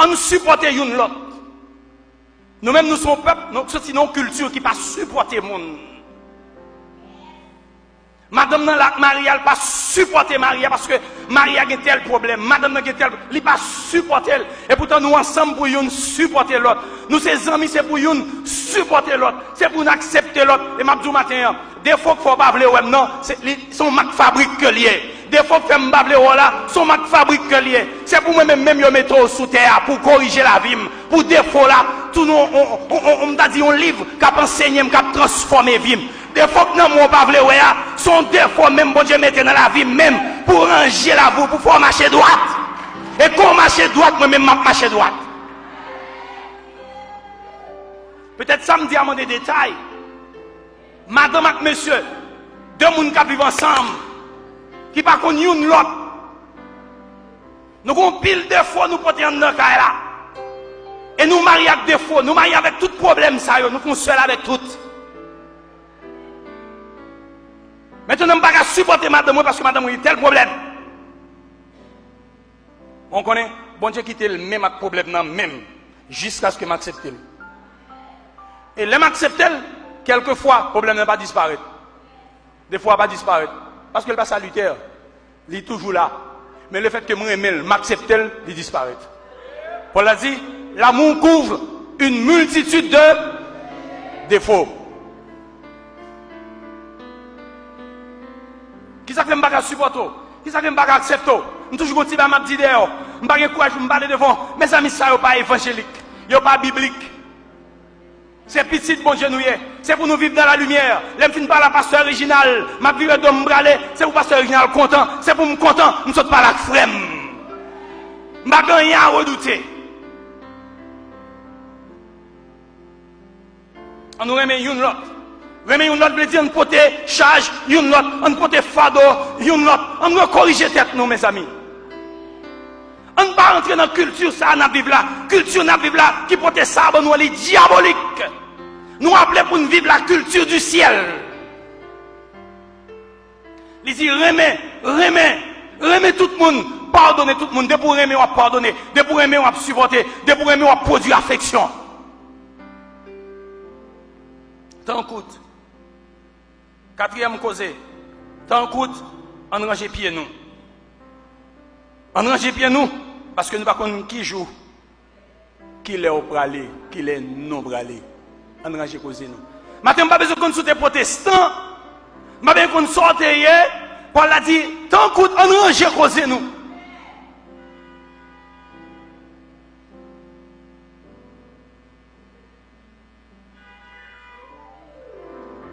On supporte une l'autre. Nous-mêmes, nous sommes peuple, nous sommes une culture qui ne pas supporter le monde. Madame Maria n'a pas supporté Maria parce que Maria a tel problème. Madame n'a tel problème. Elle n'a pas supporté. Et pourtant, nous ensemble pour nous supporter l'autre. Nous, ses amis, c'est pour nous supporter l'autre. C'est pour nous accepter l'autre. Et m'a dit matin, des fois qu'il ne faut pas parler, non, c'est son marque fabrique que lié. Des fois qu'il ne faut pas parler, là, son marque fabrique que lié. C'est pour moi-même, je mettre sous terre pour corriger la vie. Pour défaut là, tout nous, on m'a dit un livre qui a enseigné, qui a transformé la vie. Des fois que nous ne pas voulu, sont des fois même, bon Dieu, mettre dans la vie même pour ranger la vie, pour pouvoir marcher droite. Et quand marcher droite, moi-même, je marche droite. Peut-être ça me dit à mon détail. Madame et monsieur, deux personnes qui vivent ensemble, qui ne connaissent pas l'une l'autre. Nous avons pile de fois, nous portons dans le cas là. Et nous marions avec des fois, nous marions avec tout problème, ça, nous faisons seul avec tout. Maintenant, je ne peux pas supporter madame parce que madame a tel problème. On connaît, bon Dieu quitte le même problème, même, jusqu'à ce que m'accepte. Et là, m'accepte, quelquefois, le problème n'a pas disparu. Des fois, il n'a pas disparu. Parce que le pas salutaire, il est toujours là. Mais le fait que moi aime, m'accepte, il disparaît. Paul a dit, l'amour couvre une multitude de défauts. Qui ça fait m'baka supporter? Qui ça fait m'baka accepter? Je toujours continue à m'abdi dehors. M'baka courage pour m'parler devant. Mes amis, ça n'est pas évangélique. Il n'est pas biblique. C'est petit bon Dieu nous y est. C'est pour nous vivre dans la lumière. L'aime fin par la pasteur original. Ma vie de m'bralé. C'est pour pasteur original content. C'est pour me content. Nous sommes pas la frème. M'baka rien à redouter. On nous remet une l'autre. Remet une l'autre, veut dire, on porte charge, une l'autre, on porte fardeau, une l'autre. On doit corriger tête, nous, mes amis. On ne va pas rentrer dans la culture, ça, n'a vivre là. Culture, n'a vivre là, qui porte ça, nous, elle est diabolique. Nous appelons pour nous vivre la culture du ciel. Il dit, remets tout le monde, pardonnez tout le monde. De pour remer, on va pardonner. De pour remer, on va supporter. De pour remer, on va produire affection. Tant coûte. Quatrième cause, tant coûte, on range pied nous. On range pied nous, parce que nous ne savons pas qui joue, qui est au bralé, qui est non bralé. On range cause nous. Maintenant, pas besoin qu'on soit des protestants, pas besoin qu'on sorte hier, Paul a dit, tant coûte, on range cause nous.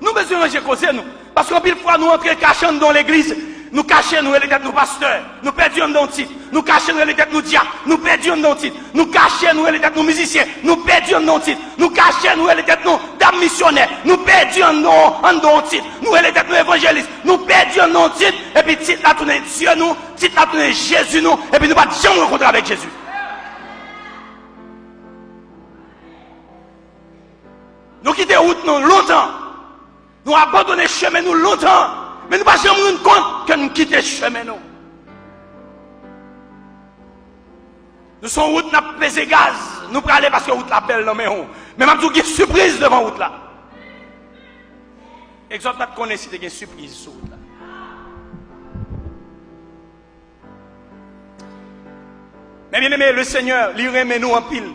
Nous besoin de ranger causer nous. Parce qu'en pile fois, nous entrons cachant dans l'église. Nous cachons nous les têtes nous pasteurs. Nous perdons nos titres. Nous cachons nous les têtes nous diacres. Nous perdons nos titres. Nous cachons nous les têtes nous musiciens. Nous perdons nos titres. Nous cachons nous les têtes nous dames missionnaires. Nous perdons nos titres. Nous les têtes nous évangélistes. Nous perdons nos titres. Et puis titre là tourner Dieu nous. Titre là tourner Jésus nous. Et puis nous ne pas jamais rencontrer avec Jésus. Nous quittons route nous longtemps. Nous abandonnons le chemin nous longtemps, mais nous ne pouvons pas jamais rendre compte que nous quittons le chemin nous. Nous sommes route, nous avons pesé gaz, nous prenons aller parce que route la belle dans mais même nous avons une surprise devant route là. Exemple, nous connaissons si une surprise sur route là. Mais bien aimé, le Seigneur, il remet nous en pile.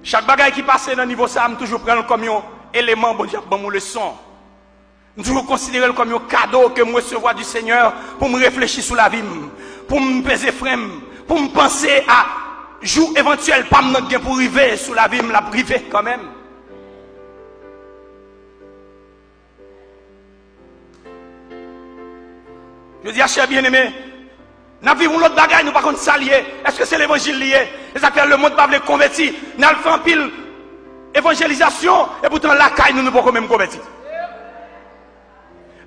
Chaque bagaille qui passe dans le niveau ça, nous toujours prendre comme un élément, bon Dieu, bon, le son. Nous toujours considérer comme un cadeau que je recevoir du Seigneur pour me réfléchir sur la vie, pour me peser frème, pour me penser à jour éventuel, pas me pour arriver sur la vie, me la priver quand même. Je dis à cher bien-aimé, nous vivons l'autre bagaille, nous ne pouvons pas s'allier. Est-ce que c'est l'évangile lié? Et ça fait le monde pas convertir. Nous avons fait un pile évangélisation et pourtant la caille nous ne pouvons même convertir.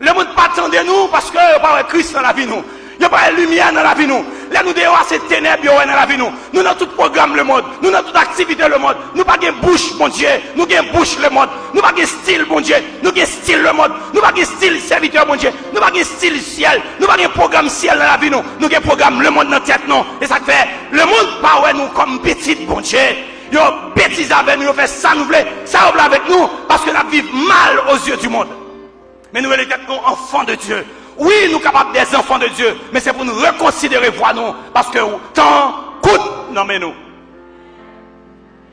Le monde pas attendre nous parce que il n'y a pas de Christ dans la vie nous. Il n'y a pas de lumière dans la vie nous. Là nous dehors c'est ténèbres dans la vie nous. Nous dans tout programme le monde. Nous dans toute activité le monde. Nous pas de bouche mon Dieu. Nous avons bouche le monde. Nous pas de style mon Dieu. Nous avons style le monde. Nous pas de style serviteur mon Dieu. Nous pas de style ciel. Nous pas de programme ciel dans la vie nous. Nous avons programme le monde dans la tête non. Et ça fait le monde pas ouais nous comme petit bon Dieu. Yo bêtise avec nous, yo fait ça nous voulons, ça oublie avec nous parce que nous vivons mal aux yeux du monde. Mais nous sommes enfants de Dieu. Oui, nous sommes capables des enfants de Dieu, mais c'est pour nous reconsidérer voir nous parce que tant coûte non mais nous.